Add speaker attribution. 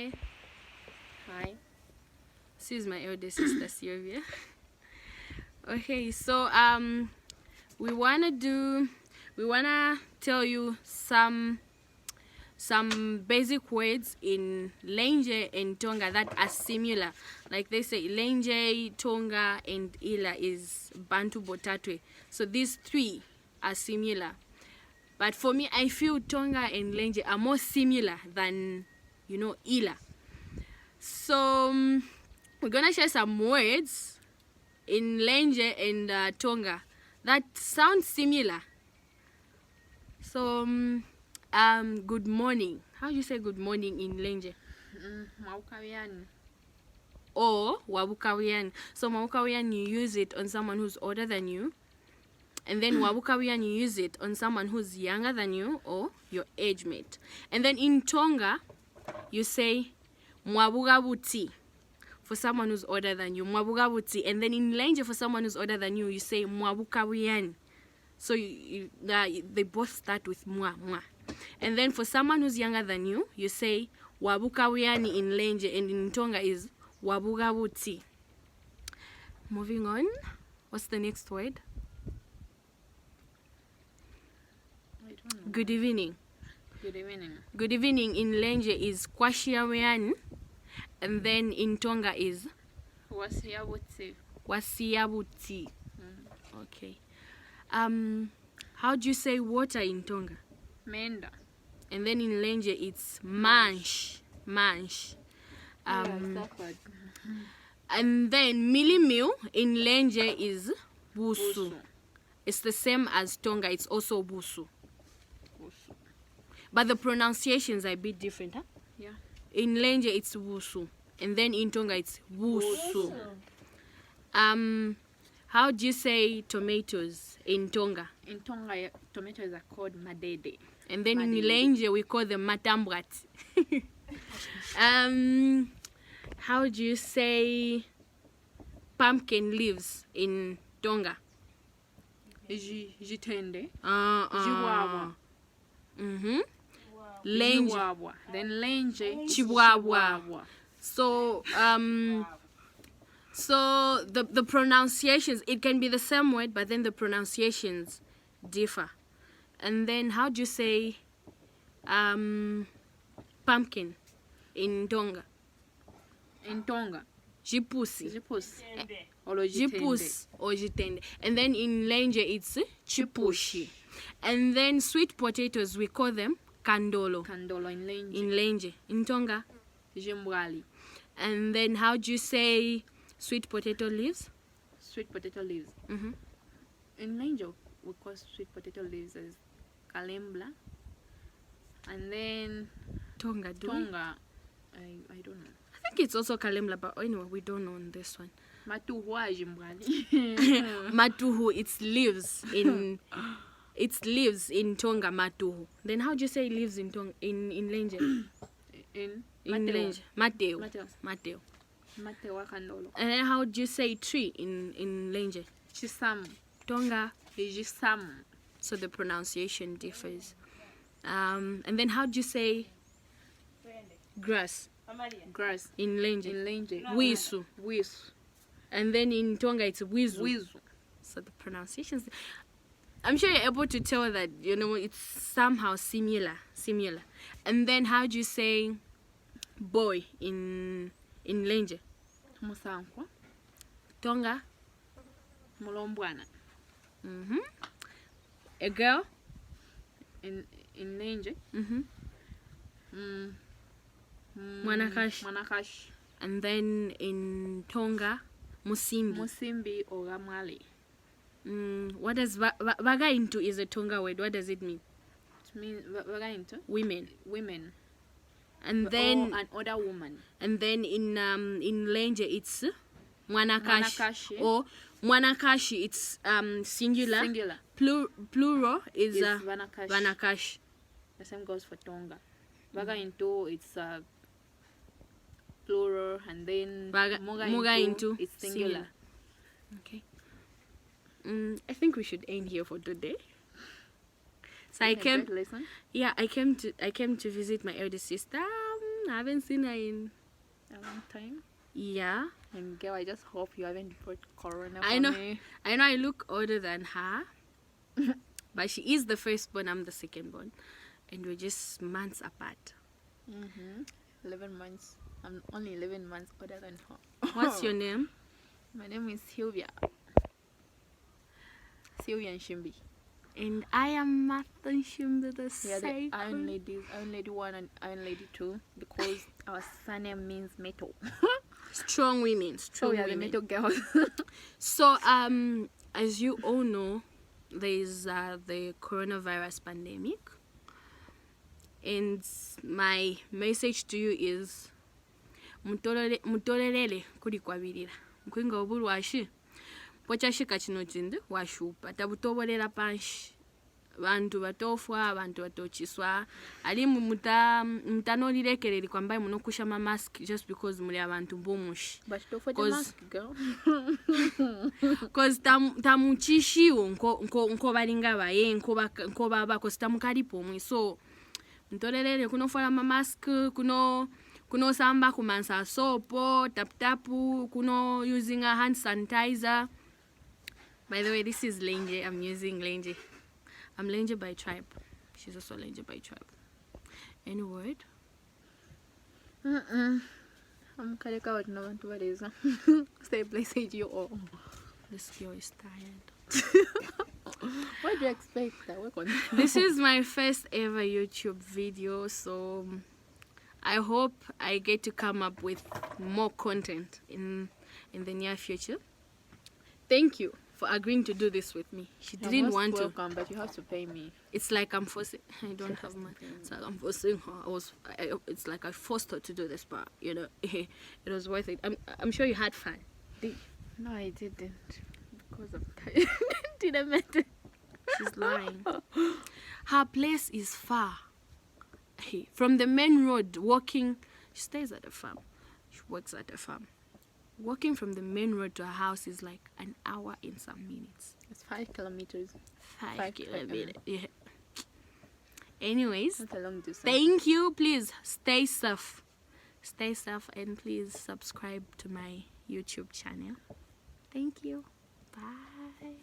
Speaker 1: Hi.
Speaker 2: Hi.
Speaker 1: This is my elder sister Sylvia. Okay, so we wanna tell you some basic words in Lenje and Tonga that are similar. Like they say, Lenje, Tonga, and Ila is Bantu Botatwe. So these three are similar. But for me, I feel Tonga and Lenje are more similar than, Ila. So we're gonna share some words in Lenje and Tonga that sound similar. So good morning. How do you say good morning in Lenje?
Speaker 2: Maukawiani.
Speaker 1: Or wabukawian. So maukawian, you use it on someone who's older than you, and then wabukawian, you use it on someone who's younger than you or your age mate. And then in Tonga, you say mwabugabuti for someone who's older than you, mwabugabuti. And then in Lenje, for someone who's older than you, you say mwabukawian. So they both start with mwa. And then for someone who's younger than you, you say wabukawiani in Lenje, and in Tonga is wabugabuti. Moving on, what's the next word?
Speaker 2: I don't know.
Speaker 1: Good evening.
Speaker 2: Good evening.
Speaker 1: Good evening in Lenje is kwashiaweani, and then in Tonga is
Speaker 2: Wasiyabuti.
Speaker 1: wasiyabuti. Okay. How do you say water in Tonga?
Speaker 2: Menda.
Speaker 1: And then in Lenje it's mansh. And then milimil in Lenje is busu. It's the same as Tonga, it's also busu. But the pronunciations are a bit different, huh?
Speaker 2: Yeah.
Speaker 1: In Lenje it's busu, and then in Tonga it's busu. How do you say tomatoes in Tonga?
Speaker 2: In Tonga, tomatoes are called madede.
Speaker 1: And then in
Speaker 2: Madede.
Speaker 1: Lenje we call them matambrat. How do you say pumpkin leaves in Tonga?
Speaker 2: Jitende.
Speaker 1: Jiwawa. Lenje.
Speaker 2: Jiwawa. Then Lenje.
Speaker 1: Chiwawa. So so the pronunciations, it can be the same word, but then the pronunciations differ. And then how do you say pumpkin in Tonga?
Speaker 2: In Tonga.
Speaker 1: Jipusi.
Speaker 2: Jipus.
Speaker 1: Jipus or jitende. And then in Lenje it's chipushi. And then sweet potatoes, we call them kandolo.
Speaker 2: Kandolo in Lenje.
Speaker 1: In Lenje. In Tonga.
Speaker 2: Jimbwali.
Speaker 1: And then how do you say sweet potato leaves?
Speaker 2: Sweet potato leaves.
Speaker 1: Mm-hmm.
Speaker 2: In Lenje, we call sweet potato leaves as kalembla. And then
Speaker 1: Tonga.
Speaker 2: Tonga, I don't know.
Speaker 1: I think it's also kalemla, but anyway, we don't know on this one.
Speaker 2: Matuhua jimbwali.
Speaker 1: Matuhu, it's leaves in Tonga, matuhu. Then how do you say leaves in Tonga in Lenje?
Speaker 2: In
Speaker 1: Lenje. Mateo.
Speaker 2: Mateo kandolo.
Speaker 1: And then how do you say tree in Lenje?
Speaker 2: Chisamu.
Speaker 1: Tonga.
Speaker 2: Jisamu.
Speaker 1: So the pronunciation differs. And then how do you say grass
Speaker 2: Grass.
Speaker 1: in Lenje?
Speaker 2: In Lenje.
Speaker 1: Wisu.
Speaker 2: Wisu.
Speaker 1: And then in Tonga it's wizu.
Speaker 2: Wizu.
Speaker 1: So the pronunciations, I'm sure you're able to tell that, it's somehow similar. And then how do you say boy in Lenje?
Speaker 2: Musankwa.
Speaker 1: Tonga.
Speaker 2: Mulombwana.
Speaker 1: A girl.
Speaker 2: In Lenje.
Speaker 1: Mwanakashi. And then in Tonga, musimbi.
Speaker 2: Musimbi or Gamali.
Speaker 1: What does vaga into is a Tonga word? What does it mean?
Speaker 2: It means into
Speaker 1: Women. And then
Speaker 2: an older woman.
Speaker 1: And then in Lenje it's mwanakashi.
Speaker 2: Mwanakashi.
Speaker 1: Or mwanakashi, it's singular. Plural is
Speaker 2: Vanakashi.
Speaker 1: vanakashi.
Speaker 2: The same goes for Tonga. Vaga into it's plural, and then
Speaker 1: Muga into
Speaker 2: it's singular.
Speaker 1: Okay. I think we should end here for today. So I came to visit my elder sister. I haven't seen her in
Speaker 2: a long time.
Speaker 1: yeah.
Speaker 2: And girl, I just hope you haven't brought corona
Speaker 1: I
Speaker 2: for
Speaker 1: know.
Speaker 2: me.
Speaker 1: I know I look older than her, but she is the firstborn. I'm the secondborn, and we're just months apart.
Speaker 2: 11 months. I'm only 11 months older than her.
Speaker 1: What's your name?
Speaker 2: My name is Sylvia. Sylvia and Shimbi.
Speaker 1: And I am Martha Shimbi the
Speaker 2: We are the
Speaker 1: second.
Speaker 2: Iron Ladies, Iron Lady 1 and Iron Lady 2, because our surname means metal.
Speaker 1: Strong women.
Speaker 2: So
Speaker 1: Strong
Speaker 2: we are the
Speaker 1: women.
Speaker 2: metal girls.
Speaker 1: So as you all know, there is the coronavirus pandemic, and my message to you is mutolelele kuli kwabirira nkwinga obulwashi pochashika kino chindi washupa tabutobolera panshi bantu batofwa abantu batochiswa ali mutanolirekereri kwambaye munokusha ma mask just because muli abantu bomushi
Speaker 2: But don't forget the mask, girl.
Speaker 1: cause tamuchishiwo nko balinga baye nko baba cause tamukalipo mwe so ntolelele kunofala ma mask kuno samba kumansa sopo tapu kuno using a hand sanitizer. By the way, this is Lenje. I'm using Lenje. I'm Lenje by tribe. She's also Lenje by tribe. Any word?
Speaker 2: I'm Kaleka with no one to Valeza. Stay blessed, you all.
Speaker 1: This girl is tired.
Speaker 2: What do you expect? That work on
Speaker 1: This is my first ever YouTube video, so I hope I get to come up with more content in the near future. Thank you for agreeing to do this with me. She didn't want to.
Speaker 2: Welcome, but you have to pay me.
Speaker 1: It's like I'm forcing. I don't have money. It's like I'm forcing her. It's like I forced her to do this, but you know, it was worth it. I'm sure you had fun.
Speaker 2: No, I didn't. Because I'm tired. Didn't matter.
Speaker 1: She's lying. Her place is far. Hey, from the main road, walking. She stays at a farm. She works at a farm. Walking from the main road to her house is like an hour in some minutes.
Speaker 2: It's 5 kilometers.
Speaker 1: 5 kilometers. Yeah. Anyways,
Speaker 2: That's a long distance.
Speaker 1: thank you. Please stay safe. Stay safe and please subscribe to my YouTube channel. Thank you. Bye.